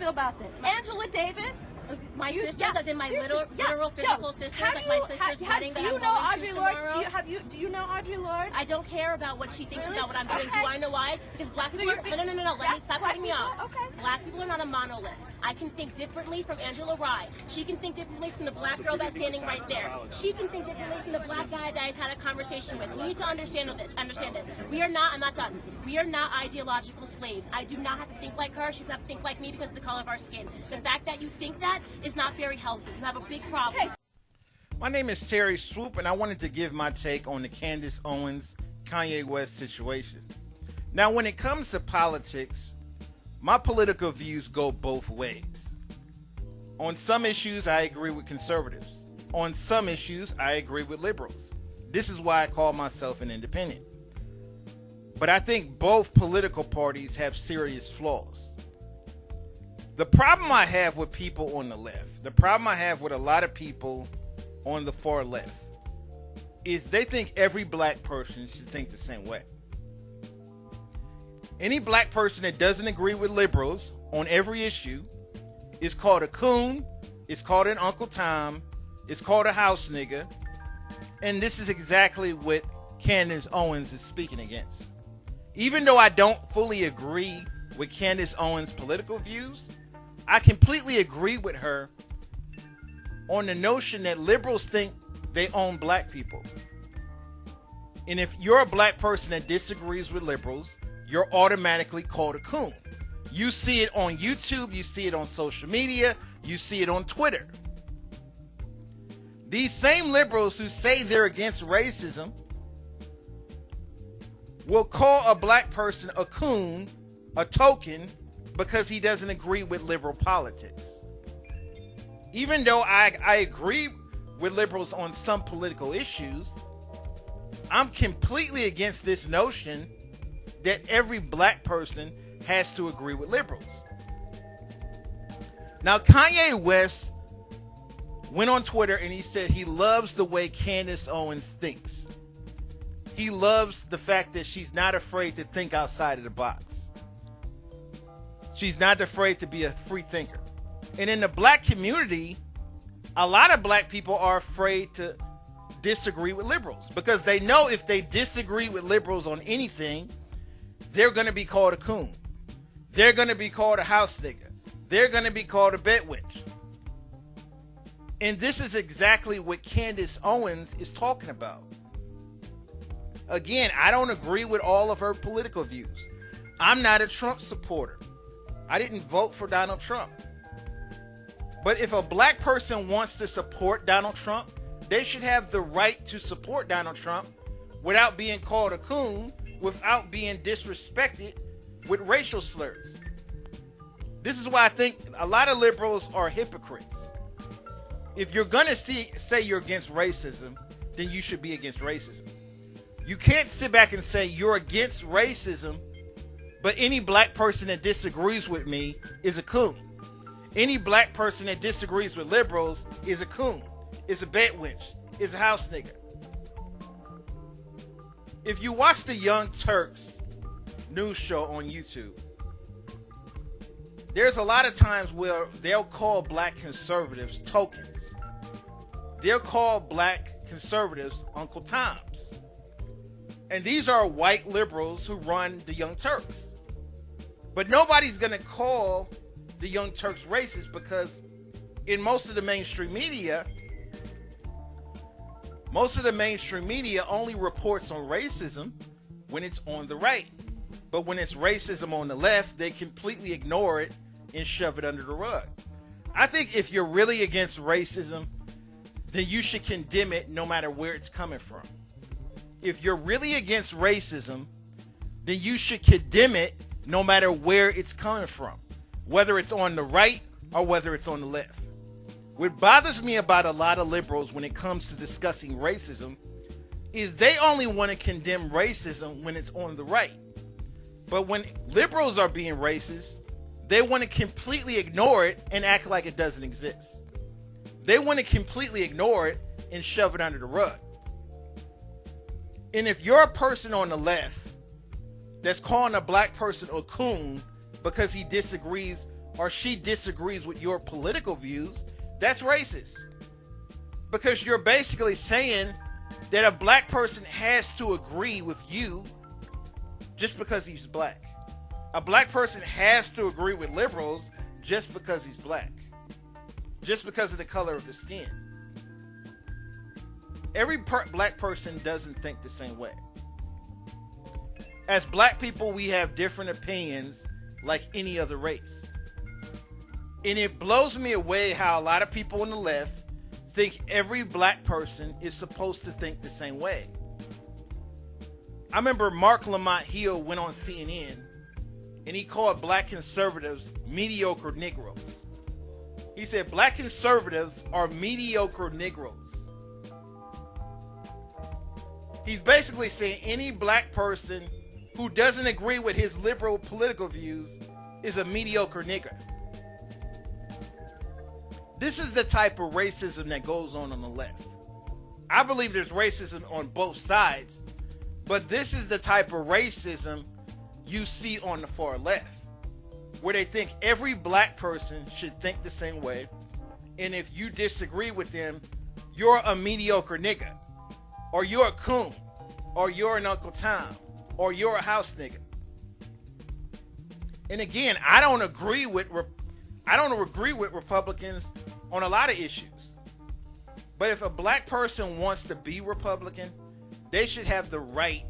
feel about this? Angela Davis? My sisters, as in my literal physical sisters, like my sister's wedding that I'm going to tomorrow. Do you know Audre Lorde? I don't care about what she thinks about what I'm doing. Okay. Do I know why? Because black people are, no, let me stop cutting me off. Okay. Black people are not a monolith. I can think differently from Angela Rye. She can think differently from the black girl that's standing right there. She can think differently from the black guy that I just had a conversation with. We need to understand this. I'm not done. We are not ideological slaves. I do not have to think like her. She doesn't have to think like me because of the color of our skin. The fact that you think that is not very healthy. You have a big problem. My name is Terry Swoop, and I wanted to give my take on the Candace Owens, Kanye West situation. Now, when it comes to politics, my political views go both ways. On some issues, I agree with conservatives. On some issues, I agree with liberals. This is why I call myself an independent. But I think both political parties have serious flaws. The problem I have with people on the left, the problem I have with a lot of people on the far left, is they think every black person should think the same way. Any black person that doesn't agree with liberals on every issue is called a coon, it's called an Uncle Tom, it's called a house nigga, and this is exactly what Candace Owens is speaking against. Even though I don't fully agree with Candace Owens' political views, I completely agree with her on the notion that liberals think they own black people. And if you're a black person that disagrees with liberals, you're automatically called a coon. You see it on YouTube, you see it on social media, you see it on Twitter. These same liberals who say they're against racism will call a black person a coon, a token, because he doesn't agree with liberal politics. Even though I agree with liberals on some political issues, I'm completely against this notion that every black person has to agree with liberals. Now, Kanye West went on Twitter and he said he loves the way Candace Owens thinks. He loves the fact that she's not afraid to think outside of the box. She's not afraid to be a free thinker. And in the black community, a lot of black people are afraid to disagree with liberals because they know if they disagree with liberals on anything, they're going to be called a coon. They're going to be called a house nigga. They're going to be called a bed witch. And this is exactly what Candace Owens is talking about. Again, I don't agree with all of her political views. I'm not a Trump supporter. I didn't vote for Donald Trump. But if a black person wants to support Donald Trump, they should have the right to support Donald Trump without being called a coon, without being disrespected with racial slurs. This is why I think a lot of liberals are hypocrites. If you're going to say you're against racism, then you should be against racism. You can't sit back and say you're against racism, but any black person that disagrees with me is a coon. Any black person that disagrees with liberals is a coon, is a bed witch, is a house nigga. If you watch the Young Turks news show on YouTube, there's a lot of times where they'll call black conservatives tokens. They'll call black conservatives Uncle Toms. And these are white liberals who run the Young Turks. But nobody's going to call the Young Turks racist because in most of the mainstream media only reports on racism when it's on the right. But when it's racism on the left, they completely ignore it and shove it under the rug. I think if you're really against racism, then you should condemn it no matter where it's coming from. If you're really against racism, then you should condemn it no matter where it's coming from, whether it's on the right or whether it's on the left. What bothers me about a lot of liberals when it comes to discussing racism is they only want to condemn racism when it's on the right. But when liberals are being racist, they want to completely ignore it and act like it doesn't exist. They want to completely ignore it and shove it under the rug. And if you're a person on the left that's calling a black person a coon because he disagrees or she disagrees with your political views, that's racist. Because you're basically saying that a black person has to agree with you just because he's black. A black person has to agree with liberals just because he's black. Just because of the color of his skin. Every black person doesn't think the same way. As black people, we have different opinions like any other race. And it blows me away how a lot of people on the left think every black person is supposed to think the same way. I remember Mark Lamont Hill went on CNN and he called black conservatives mediocre Negroes. He said black conservatives are mediocre Negroes. He's basically saying any black person who doesn't agree with his liberal political views is a mediocre nigger. This is the type of racism that goes on the left. I believe there's racism on both sides, but this is the type of racism you see on the far left, where they think every black person should think the same way, and if you disagree with them, you're a mediocre nigger, or you're a coon, or you're an Uncle Tom, or you're a house nigga. And again, I don't agree with Republicans on a lot of issues. But if a black person wants to be Republican, they should have the right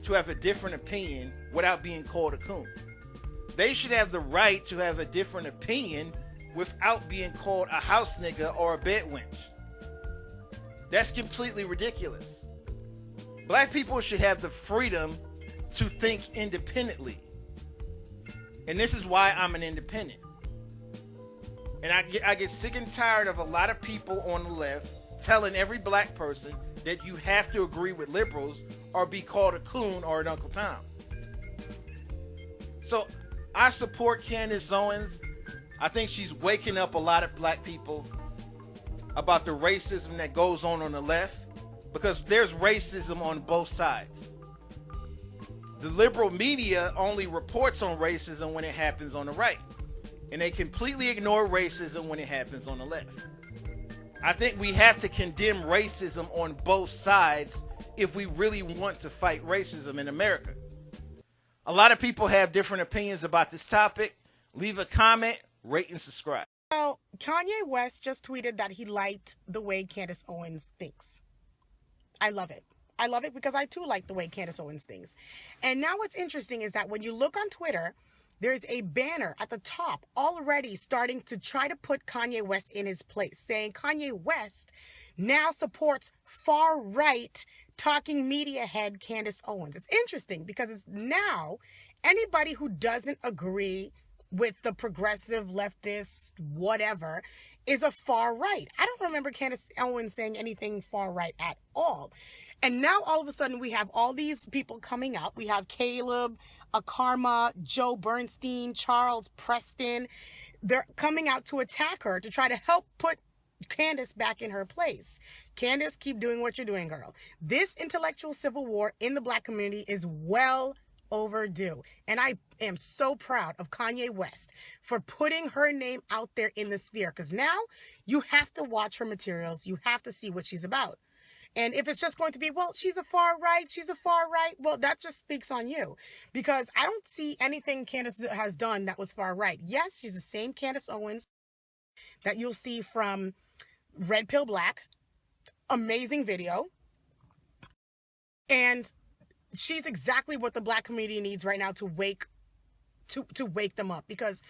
to have a different opinion without being called a coon. They should have the right to have a different opinion without being called a house nigga or a bed wench. That's completely ridiculous. Black people should have the freedom to think independently. And this is why I'm an independent. And I get sick and tired of a lot of people on the left telling every black person that you have to agree with liberals or be called a coon or an Uncle Tom. So I support Candace Owens. I think she's waking up a lot of black people about the racism that goes on the left, because there's racism on both sides. The liberal media only reports on racism when it happens on the right, and they completely ignore racism when it happens on the left. I think we have to condemn racism on both sides if we really want to fight racism in America. A lot of people have different opinions about this topic. Leave a comment, rate, and subscribe. So, Kanye West just tweeted that he liked the way Candace Owens thinks. I love it. I love it because I too like the way Candace Owens thinks. And now what's interesting is that when you look on Twitter, there's a banner at the top already starting to try to put Kanye West in his place, saying Kanye West now supports far-right talking media head Candace Owens. It's interesting because it's now anybody who doesn't agree with the progressive, leftist, whatever, is a far-right. I don't remember Candace Owens saying anything far-right at all. And now all of a sudden we have all these people coming out. We have Caleb, Akarma, Joe Bernstein, Charles Preston. They're coming out to attack her to try to help put Candace back in her place. Candace, keep doing what you're doing, girl. This intellectual civil war in the black community is well overdue. And I am so proud of Kanye West for putting her name out there in the sphere, because now you have to watch her materials. You have to see what she's about. And if it's just going to be, well, she's a far right, well, that just speaks on you. Because I don't see anything Candace has done that was far right. Yes, she's the same Candace Owens that you'll see from Red Pill Black. Amazing video. And she's exactly what the black community needs right now to wake them up. Because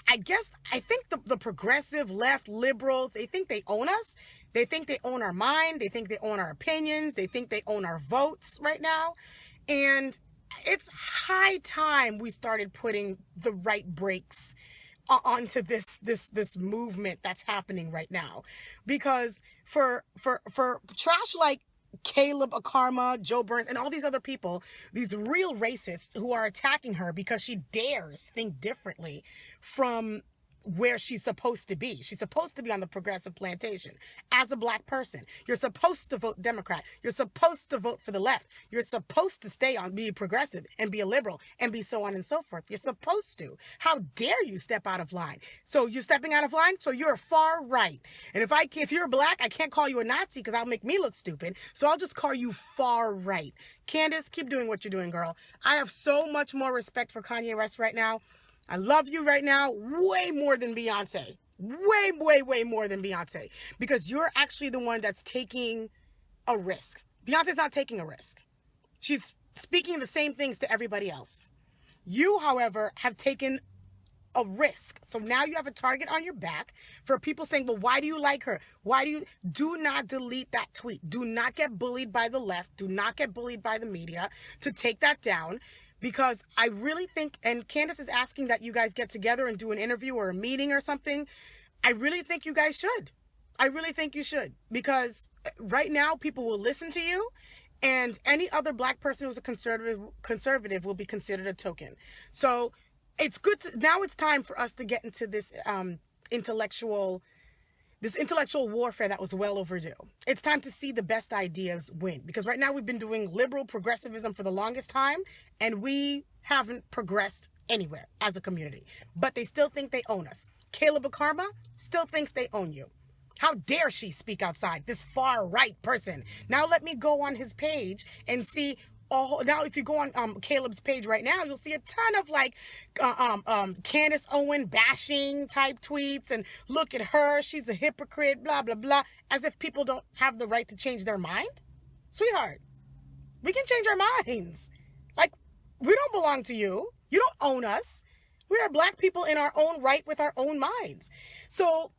I think the progressive left liberals, they think they own us. They think they own our mind. They think they own our opinions. They think they own our votes right now. And it's high time we started putting the right brakes onto this movement that's happening right now. Because for trash like Caleb, Akarma, Joe Burns, and all these other people, these real racists who are attacking her because she dares think differently from where she's supposed to be. She's supposed to be on the progressive plantation. As a black person, you're supposed to vote Democrat. You're supposed to vote for the left. You're supposed to be progressive and be a liberal and be so on and so forth. You're supposed to. How dare you step out of line? So you're stepping out of line? So you're far right. And if you're black, I can't call you a Nazi because that'll make me look stupid. So I'll just call you far right. Candace, keep doing what you're doing, girl. I have so much more respect for Kanye West right now. I love you right now way more than Beyonce. Way more than Beyonce. Because you're actually the one that's taking a risk. Beyonce's not taking a risk. She's speaking the same things to everybody else. You, however, have taken a risk. So now you have a target on your back for people saying, well, why do you like her? Do not delete that tweet. Do not get bullied by the left. Do not get bullied by the media to take that down. Because I really think, and Candace is asking that you guys get together and do an interview or a meeting or something. I really think you guys should. I really think you should. Because right now people will listen to you, and any other black person who's a conservative will be considered a token. So it's good now it's time for us to get into this intellectual warfare that was well overdue. It's time to see the best ideas win. Because right now we've been doing liberal progressivism for the longest time, and we haven't progressed anywhere as a community. But they still think they own us. Caleb Akarma still thinks they own you. How dare she speak outside, this far right person? Now let me go on his page and see. Now, if you go on Caleb's page right now, you'll see a ton of like Candace Owens bashing type tweets, and look at her, she's a hypocrite, blah blah blah, as if people don't have the right to change their mind. Sweetheart, we can change our minds. Like, we don't belong to you. You don't own us. We are black people in our own right with our own minds. So,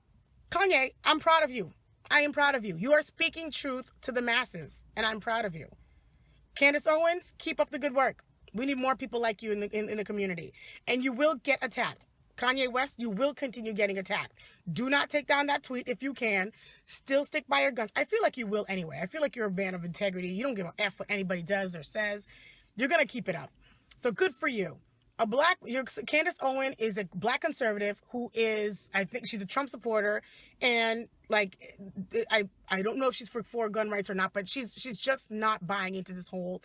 Kanye, I'm proud of you. I am proud of you. You are speaking truth to the masses, and I'm proud of you. Candace Owens, keep up the good work. We need more people like you in the community. And you will get attacked. Kanye West, you will continue getting attacked. Do not take down that tweet if you can. Still stick by your guns. I feel like you will anyway. I feel like you're a man of integrity. You don't give a F what anybody does or says. You're going to keep it up. So good for you. Candace Owens is a black conservative who is, I think she's a Trump supporter, and like, I don't know if she's for gun rights or not, but she's just not buying into this whole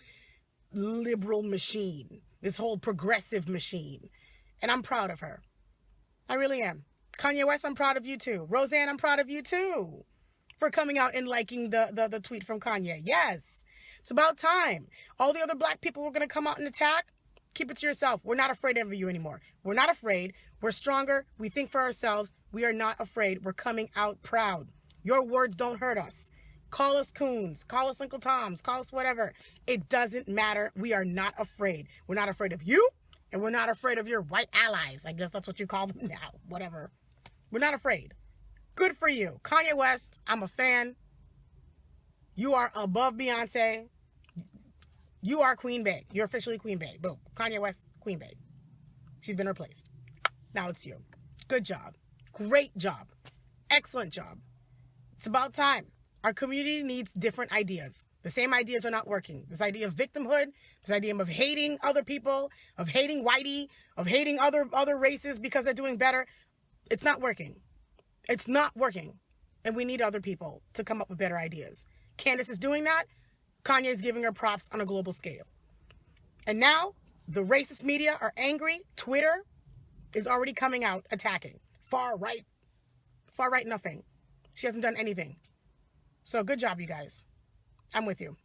liberal machine, this whole progressive machine. And I'm proud of her. I really am. Kanye West, I'm proud of you too. Roseanne, I'm proud of you too for coming out and liking the tweet from Kanye. Yes, it's about time. All the other black people were going to come out and attack. Keep it to yourself. We're not afraid of you anymore. We're not afraid. We're stronger. We think for ourselves. We are not afraid. We're coming out proud. Your words don't hurt us. Call us coons. Call us Uncle Toms. Call us whatever. It doesn't matter. We are not afraid. We're not afraid of you, and we're not afraid of your white allies. I guess that's what you call them now. Whatever. We're not afraid. Good for you. Kanye West, I'm a fan. You are above Beyonce. You are Queen Bey. You're officially Queen Bey. Boom. Kanye West, Queen Bey. She's been replaced. Now it's you. Good job. Great job. Excellent job. It's about time. Our community needs different ideas. The same ideas are not working. This idea of victimhood, this idea of hating other people, of hating whitey, of hating other races because they're doing better. It's not working. It's not working. And we need other people to come up with better ideas. Candace is doing that. Kanye is giving her props on a global scale. And now the racist media are angry. Twitter is already coming out attacking. Far right nothing. She hasn't done anything. So good job, you guys. I'm with you.